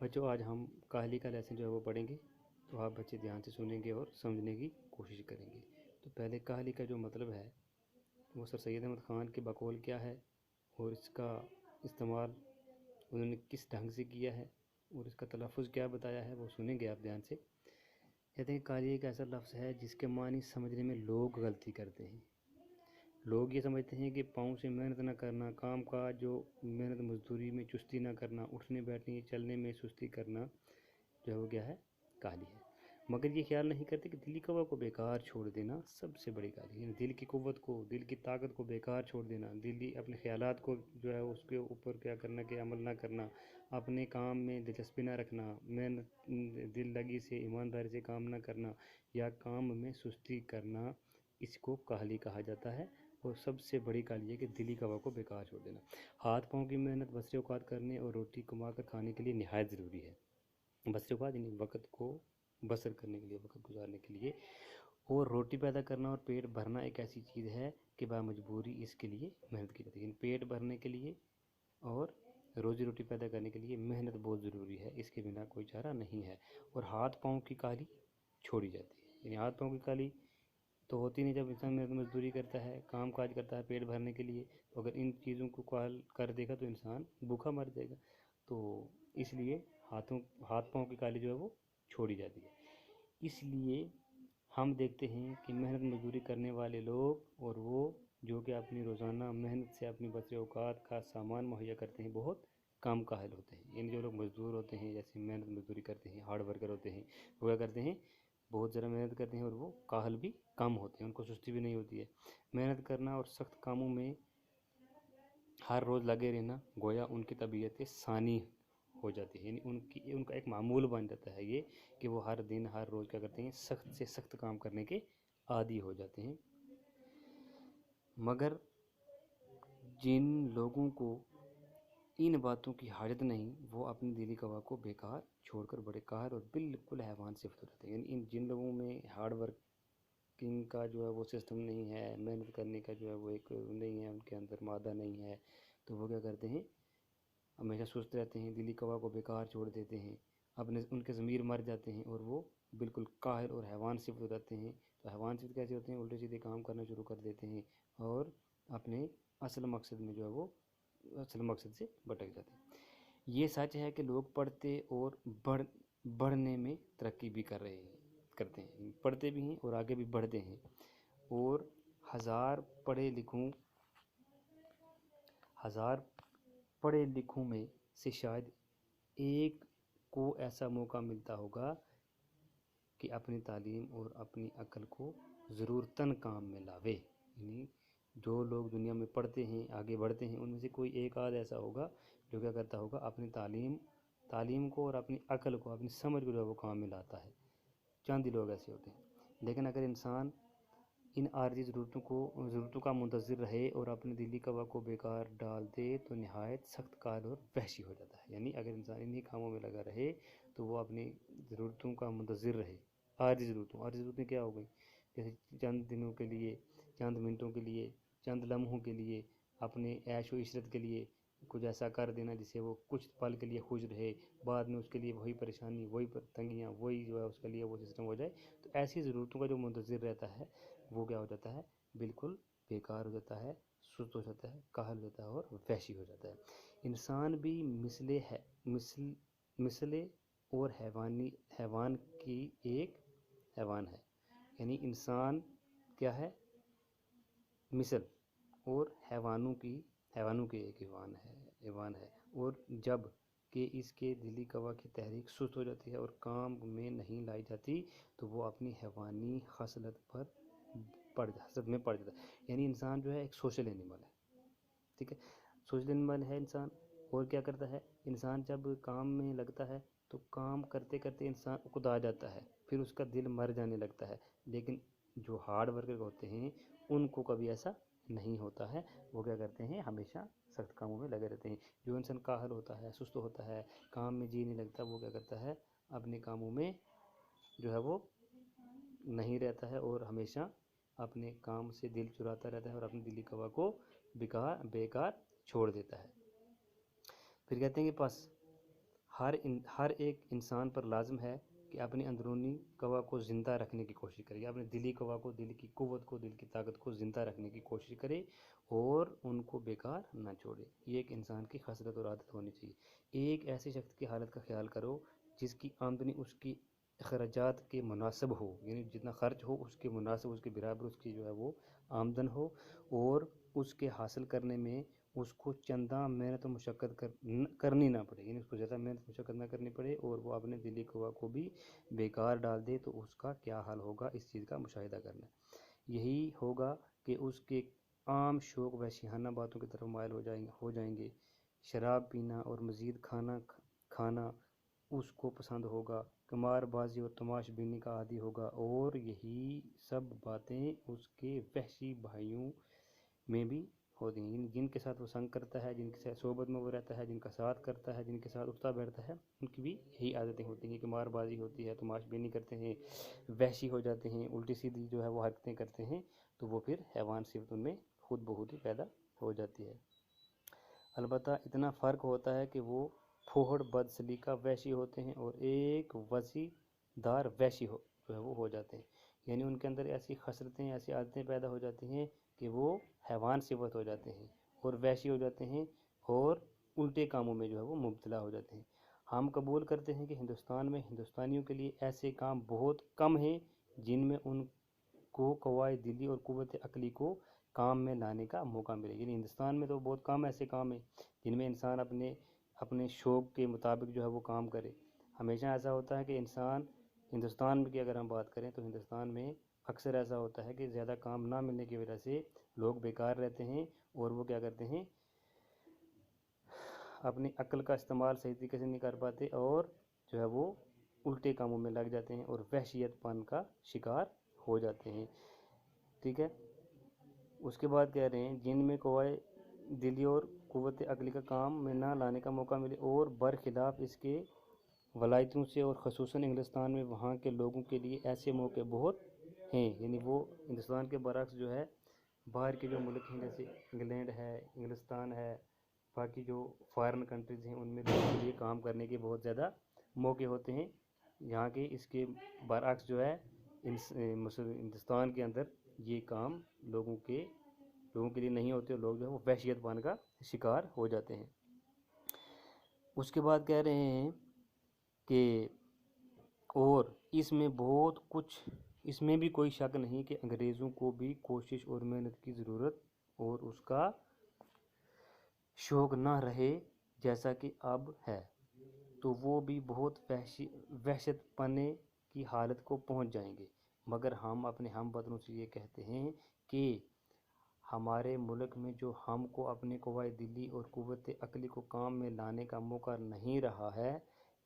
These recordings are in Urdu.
بچوں آج ہم کاہلی کا لیسن جو ہے وہ پڑھیں گے، تو آپ بچے دھیان سے سنیں گے اور سمجھنے کی کوشش کریں گے۔ تو پہلے کاہلی کا جو مطلب ہے وہ سر سید احمد خان کے بقول کیا ہے اور اس کا استعمال انہوں نے کس ڈھنگ سے کیا ہے اور اس کا تلفظ کیا بتایا ہے وہ سنیں گے آپ دھیان سے۔ کہتے ہیں کاہلی ایک ایسا لفظ ہے جس کے معنی سمجھنے میں لوگ غلطی کرتے ہیں۔ لوگ یہ سمجھتے ہیں کہ پاؤں سے محنت نہ کرنا، کام کاج جو محنت مزدوری میں چستی نہ کرنا، اٹھنے بیٹھنے چلنے میں سستی کرنا جو ہے وہ کیا ہے، کاہلی ہے۔ مگر یہ خیال نہیں کرتے کہ دلی قوا کو بیکار چھوڑ دینا سب سے بڑی کاہلی ہے۔ یعنی دل کی قوت کو، دل کی طاقت کو بیکار چھوڑ دینا، دلی اپنے خیالات کو جو ہے اس کے اوپر کیا کرنا کہ عمل نہ کرنا، اپنے کام میں دلچسپی نہ رکھنا، محنت دل لگی سے ایمانداری سے کام نہ کرنا یا کام میں سستی کرنا، اس کو کاہلی کہا جاتا ہے۔ اور سب سے بڑی کاہلی ہے کہ دلی قوا کو بیکار چھوڑ دینا۔ ہاتھ پاؤں کی محنت بسر اوقات کرنے اور روٹی کما کر کھانے کے لیے نہایت ضروری ہے۔ بسر اوقات یعنی وقت کو بسر کرنے کے لیے، وقت گزارنے کے لیے، اور روٹی پیدا کرنا اور پیٹ بھرنا ایک ایسی چیز ہے کہ بامجبوری اس کے لیے محنت کی جاتی ہے۔ یعنی پیٹ بھرنے کے لیے اور روزی روٹی پیدا کرنے کے لیے محنت بہت ضروری ہے، اس کے بنا کوئی چارہ نہیں ہے۔ اور ہاتھ پاؤں کی کاہلی چھوڑی جاتی ہے۔ یعنی ہاتھ پاؤں کی کاہلی تو ہوتی نہیں جب انسان محنت مزدوری کرتا ہے، کام کاج کرتا ہے پیٹ بھرنے کے لیے، تو اگر ان چیزوں کو کر دے گا تو انسان بھوکا مر جائے گا۔ تو اس لیے ہاتھ پاؤں کی کاہلی جو ہے وہ چھوڑی جاتی ہے۔ اس لیے ہم دیکھتے ہیں کہ محنت مزدوری کرنے والے لوگ اور وہ جو کہ اپنی روزانہ محنت سے اپنی بسر اوقات کا سامان مہیا کرتے ہیں بہت کم کاہل ہوتے ہیں۔ یعنی جو لوگ مزدور ہوتے ہیں، جیسے محنت مزدوری کرتے ہیں، ہارڈ ورکر ہوتے ہیں، وہ کیا کرتے ہیں، بہت زیادہ محنت کرتے ہیں اور وہ کاہل بھی کم ہوتے ہیں، ان کو سستی بھی نہیں ہوتی ہے۔ محنت کرنا اور سخت کاموں میں ہر روز لگے رہنا گویا ان کی طبیعت ثانی ہو جاتی ہے۔ یعنی ان کا ایک معمول بن جاتا ہے یہ کہ وہ ہر دن ہر روز کیا کرتے ہیں، سخت سے سخت کام کرنے کے عادی ہو جاتے ہیں۔ مگر جن لوگوں کو ان باتوں کی حاجت نہیں، وہ اپنی دلی قوا کو بیکار چھوڑ کر بڑے قاہر اور بالکل حیوان صفت ہو جاتے ہیں۔ یعنی جن لوگوں میں ہارڈ ورکنگ کا جو ہے وہ سسٹم نہیں ہے، محنت کرنے کا جو ہے وہ ایک نہیں ہے، ان کے اندر مادہ نہیں ہے، تو وہ کیا کرتے ہیں، ہمیشہ سست رہتے ہیں، دلی قوا کو بیکار چھوڑ دیتے ہیں، ان کے ضمیر مر جاتے ہیں اور وہ بالکل قاہر اور حیوان صفت ہو جاتے ہیں۔ تو حیوان صفت کیسے ہوتے ہیں، الٹے سیدھے کام کرنا شروع کر دیتے ہیں اور اپنے اصل مقصد میں جو ہے وہ اصل مقصد سے بھٹک جاتے ہیں۔ یہ سچ ہے کہ لوگ پڑھتے اور بڑھنے میں ترقی بھی کرتے ہیں، پڑھتے بھی ہیں اور آگے بھی بڑھتے ہیں، اور ہزار پڑھے لکھوں میں سے شاید ایک کو ایسا موقع ملتا ہوگا کہ اپنی تعلیم اور اپنی عقل کو ضرورتاً کام میں لاوے۔ یعنی جو لوگ دنیا میں پڑھتے ہیں، آگے بڑھتے ہیں، ان میں سے کوئی ایک آدھ ایسا ہوگا جو کیا کرتا ہوگا، اپنی تعلیم کو اور اپنی عقل کو، اپنی سمجھ کو جو ہے وہ کام میں لاتا ہے۔ چند ہی لوگ ایسے ہوتے ہیں۔ لیکن اگر انسان ان عارضی ضرورتوں کا منتظر رہے اور اپنے دلی قوا کو بیکار ڈال دے تو نہایت سخت کار اور وحشی ہو جاتا ہے۔ یعنی اگر انسان انہی کاموں میں لگا رہے تو وہ اپنی ضرورتوں کا منتظر رہے، عارضی ضرورتیں کیا ہو گئی، جیسے چند دنوں کے لیے، چند منٹوں کے لیے، چند لمحوں کے لیے، اپنے عیش و عشرت کے لیے کچھ ایسا کر دینا جسے وہ کچھ پل کے لیے خوش رہے، بعد میں اس کے لیے وہی پریشانی، وہی تنگیاں، وہی جو ہے اس کے لیے وہ سسٹم ہو جائے۔ تو ایسی ضرورتوں کا جو منتظر رہتا ہے وہ کیا ہو جاتا ہے، بالکل بیکار ہو جاتا ہے، سست ہو جاتا ہے، کاہل ہو جاتا ہے اور وحشی ہو جاتا ہے۔ انسان بھی مثل اور حیوان کی ایک حیوان ہے۔ یعنی انسان کیا ہے، مثل اور حیوانوں کی ایک حیوان ہے، اور جب کہ اس کے دلی قوا کی تحریک سست ہو جاتی ہے اور کام میں نہیں لائی جاتی تو وہ اپنی حیوانی خصلت میں پڑ جاتا ہے۔ یعنی انسان جو ہے ایک سوشل اینیمل ہے، ٹھیک ہے، سوشل اینیمل ہے انسان۔ اور کیا کرتا ہے انسان، جب کام میں لگتا ہے تو کام کرتے کرتے انسان اکتا جاتا ہے، پھر اس کا دل مر جانے لگتا ہے۔ لیکن جو ہارڈ ورکر ہوتے ہیں ان کو کبھی ایسا نہیں ہوتا ہے، وہ کیا کرتے ہیں، ہمیشہ سخت کاموں میں لگے رہتے ہیں۔ جو انسان کاہل ہوتا ہے، سست ہوتا ہے، کام میں جی نہیں لگتا، وہ کیا کرتا ہے، اپنے کاموں میں جو ہے وہ نہیں رہتا ہے اور ہمیشہ اپنے کام سے دل چراتا رہتا ہے اور اپنی دلی قوا کو بیکار چھوڑ دیتا ہے۔ پھر کہتے ہیں کہ ہر ایک انسان پر لازم ہے کہ اپنی اندرونی قوا کو زندہ رکھنے کی کوشش کرے، اپنے دلی قوا کو، دل کی قوت کو، دل کی طاقت کو زندہ رکھنے کی کوشش کرے اور ان کو بیکار نہ چھوڑے۔ یہ ایک انسان کی خصلت اور عادت ہونی چاہیے۔ ایک ایسے شخص کی حالت کا خیال کرو جس کی آمدنی اس کی اخراجات کے مناسب ہو، یعنی جتنا خرچ ہو اس کے مناسب، اس کے برابر اس کی جو ہے وہ آمدن ہو، اور اس کے حاصل کرنے میں اس کو چنداں محنت و مشقت کرنی نہ پڑے، یعنی اس کو زیادہ محنت مشقت نہ کرنی پڑے، اور وہ اپنے دلی قوا کو بھی بیکار ڈال دے تو اس کا کیا حال ہوگا، اس چیز کا مشاہدہ کرنا ہے۔ یہی ہوگا کہ اس کے عام شوق وحشیانہ باتوں کی طرف مائل ہو جائیں گے، شراب پینا اور مزید کھانا اس کو پسند ہوگا، قمار بازی اور تماش بینی کا عادی ہوگا، اور یہی سب باتیں اس کے وحشی بھائیوں میں بھی ہوتی ہیں، جن کے ساتھ وہ سنگ کرتا ہے، جن کے ساتھ صحبت میں وہ رہتا ہے، جن کا ساتھ کرتا ہے، جن کے ساتھ اٹھتا بیٹھتا ہے، ان کی بھی یہی عادتیں ہوتی ہیں، قمار بازی ہوتی ہے، تماش بینی کرتے ہیں، وحشی ہو جاتے ہیں، الٹی سیدھی جو ہے وہ حرکتیں کرتے ہیں، تو وہ پھر حیوان صفت ان میں خود بخود ہی پیدا ہو جاتی ہے۔ البتہ اتنا فرق ہوتا ہے کہ وہ پھوہڑ بد سلیقہ وحشی ہوتے ہیں اور ایک وسیع دار وحشی جو ہے وہ ہو جاتے ہیں، یعنی ان کے اندر ایسی خصلتیں، ایسی عادتیں پیدا ہو جاتی ہیں کہ وہ حیوان صفت ہو جاتے ہیں اور وحشی ہو جاتے ہیں اور الٹے کاموں میں جو ہے وہ مبتلا ہو جاتے ہیں۔ ہم قبول کرتے ہیں کہ ہندوستان میں ہندوستانیوں کے لیے ایسے کام بہت کم ہیں جن میں ان کو قوائے دلی اور قوت عقلی کو کام میں لانے کا موقع ملے، یعنی ہندوستان میں تو بہت کم ایسے کام ہیں جن میں انسان اپنے شوق کے مطابق جو ہے وہ کام کرے۔ ہمیشہ ایسا ہوتا ہے کہ انسان ہندوستان میں کی اگر ہم بات کریں تو ہندوستان میں اکثر ایسا ہوتا ہے کہ زیادہ کام نہ ملنے کی وجہ سے لوگ بیکار رہتے ہیں اور وہ کیا کرتے ہیں، اپنی عقل کا استعمال صحیح طریقے سے نہیں کر پاتے اور جو ہے وہ الٹے کاموں میں لگ جاتے ہیں اور وحشیت پن کا شکار ہو جاتے ہیں۔ ٹھیک ہے، اس کے بعد کہہ رہے ہیں جن میں قوائے دلی اور قوت عقلی کا کام میں نہ لانے کا موقع ملے اور برخلاف اس کے ولایتوں سے، اور خصوصاً انگلستان میں وہاں کے لوگوں کے لیے ایسے موقع بہت ہیں، یعنی وہ ہندوستان کے برعکس جو ہے باہر کے جو ملک ہیں جیسے انگلینڈ ہے، انگلستان ہے، باقی جو فارن کنٹریز ہیں ان میں لوگوں کے لیے کام کرنے کے بہت زیادہ موقع ہوتے ہیں، یہاں کے اس کے برعکس جو ہے ہندوستان کے اندر یہ کام لوگوں کے لیے نہیں ہوتے، لوگ جو ہے وہ وحشیت پن کا شکار ہو جاتے ہیں۔ اس کے بعد کہہ رہے ہیں کہ اور اس میں بہت کچھ، اس میں بھی کوئی شک نہیں کہ انگریزوں کو بھی کوشش اور محنت کی ضرورت اور اس کا شوق نہ رہے جیسا کہ اب ہے تو وہ بھی بہت وحشت پنے کی حالت کو پہنچ جائیں گے، مگر ہم اپنے ہم وطنوں سے یہ کہتے ہیں کہ ہمارے ملک میں جو ہم کو اپنے قوائے دلی اور قوت عقلی کو کام میں لانے کا موقع نہیں رہا ہے،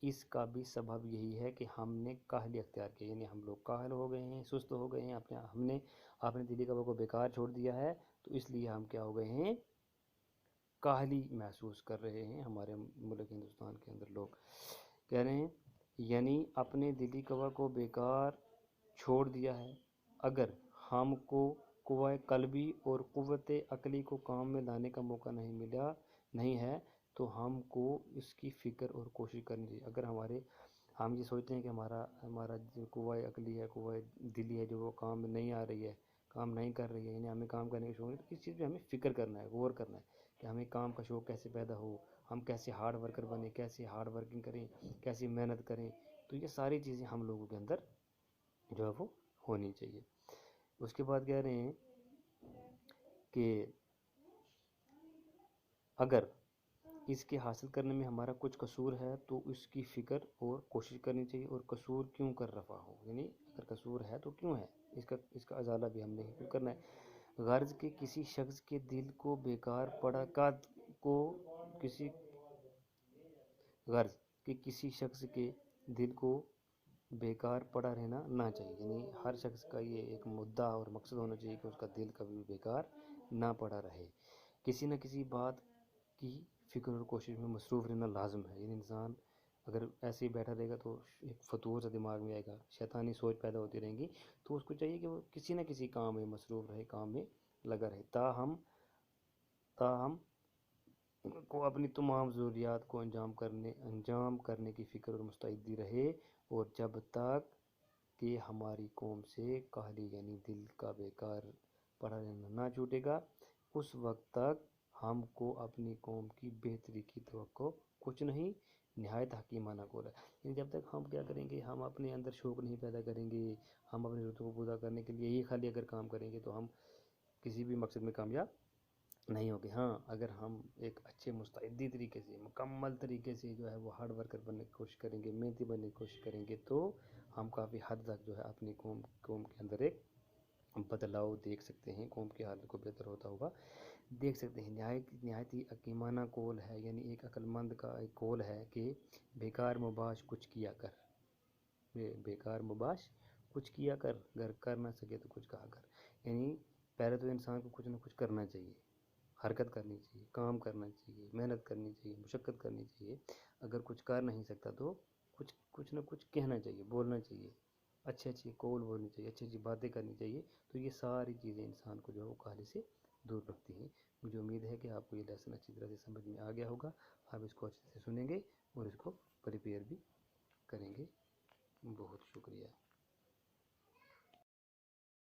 اس کا بھی سبب یہی ہے کہ ہم نے کاہلی اختیار کی، یعنی ہم لوگ کاہل ہو گئے ہیں، سست ہو گئے ہیں، ہم نے اپنے دلی قوے کو بیکار چھوڑ دیا ہے، تو اس لیے ہم کیا ہو گئے ہیں، کاہلی محسوس کر رہے ہیں۔ ہمارے ملک ہندوستان کے اندر لوگ کہہ رہے ہیں یعنی اپنے دلی قوے کو بیکار چھوڑ دیا ہے۔ اگر ہم کو قوائے قلبی اور قوت عقلی کو کام میں لانے کا موقع نہیں ہے تو ہم کو اس کی فکر اور کوشش کرنی چاہیے۔ اگر ہم یہ سوچتے ہیں کہ ہمارا جو قوائے عقلی ہے، قوائے دلی ہے، جو وہ کام میں نہیں آ رہی ہے، کام نہیں کر رہی ہے، یعنی ہمیں کام کرنے کی شوق نہیں، تو اس چیز پہ ہمیں فکر کرنا ہے، غور کرنا ہے کہ ہمیں کام کا شوق کیسے پیدا ہو، ہم کیسے ہارڈ ورکر بنیں، کیسے ہارڈ ورکنگ کریں، کیسے محنت کریں، تو یہ ساری چیزیں ہم لوگوں کے اندر جو ہے وہ ہونی چاہیے۔ اس کے بعد کہہ رہے ہیں کہ اگر اس کے حاصل کرنے میں ہمارا کچھ قصور ہے تو اس کی فکر اور کوشش کرنی چاہیے، اور قصور کیوں کر رفع ہو، یعنی اگر قصور ہے تو کیوں ہے، اس کا ازالہ بھی ہم نے کرنا ہے۔ غرض کہ کسی شخص کے دل کو بیکار پڑا غرض کہ کسی شخص کے دل کو بیکار پڑا رہنا نہ چاہیے، یعنی ہر شخص کا یہ ایک مدعا اور مقصد ہونا چاہیے کہ اس کا دل کبھی بھی بیکار نہ پڑا رہے، کسی نہ کسی بات کی فکر اور کوشش میں مصروف رہنا لازم ہے، یعنی انسان اگر ایسے ہی بیٹھا رہے گا تو ایک فتور سا دماغ میں آئے گا، شیطانی سوچ پیدا ہوتی رہیں گی، تو اس کو چاہیے کہ وہ کسی نہ کسی کام میں مصروف رہے، کام میں لگا رہے، تاہم کو اپنی تمام ضروریات کو انجام کرنے کی فکر اور مستعدی رہے، اور جب تک کہ ہماری قوم سے کاہلی یعنی دل کا بیکار پڑا رہنا نہ چھوٹے گا، اس وقت تک ہم کو اپنی قوم کی بہتری کی توقع کچھ نہیں۔ نہایت حکیمانہ قول ہے، یعنی جب تک ہم کیا کریں گے، ہم اپنے اندر شوق نہیں پیدا کریں گے، ہم اپنی ضرورتوں کو پورا کرنے کے لیے ہی خالی اگر کام کریں گے تو ہم کسی بھی مقصد میں کامیاب نہیں ہوگے۔ ہاں، اگر ہم ایک اچھے مستعدی طریقے سے، مکمل طریقے سے جو ہے وہ ہارڈ ورکر بننے کی کوشش کریں گے، محنتی بننے کی کوشش کریں گے، تو ہم کافی حد تک جو ہے اپنی قوم کے اندر ایک بدلاؤ دیکھ سکتے ہیں، قوم کی حالت کو بہتر ہوتا ہوا دیکھ سکتے ہیں۔ نہایت ہی حکیمانہ قول ہے، یعنی ایک عقل مند کا ایک قول ہے کہ بیکار مباش کچھ کیا کر، بیکار مباش کچھ کیا کر، اگر کر نہ سکے تو کچھ کہا کر۔ یعنی پہلے تو انسان کو کچھ نہ کچھ کرنا چاہیے، حرکت کرنی چاہیے، کام کرنا چاہیے، محنت کرنی چاہیے، مشقت کرنی چاہیے۔ اگر کچھ کر نہیں سکتا تو کچھ نہ کچھ کہنا چاہیے، بولنا چاہیے، اچھی قول بولنی چاہیے، اچھی باتیں کرنی چاہیے۔ تو یہ ساری چیزیں انسان کو جو ہے وہ کاہلی سے دور رکھتی ہیں۔ مجھے امید ہے کہ آپ کو یہ لیسن اچھی طرح سے سمجھ میں آ گیا ہوگا، آپ اس کو اچھے سے سنیں گے اور اس کو پریپیئر بھی کریں گے۔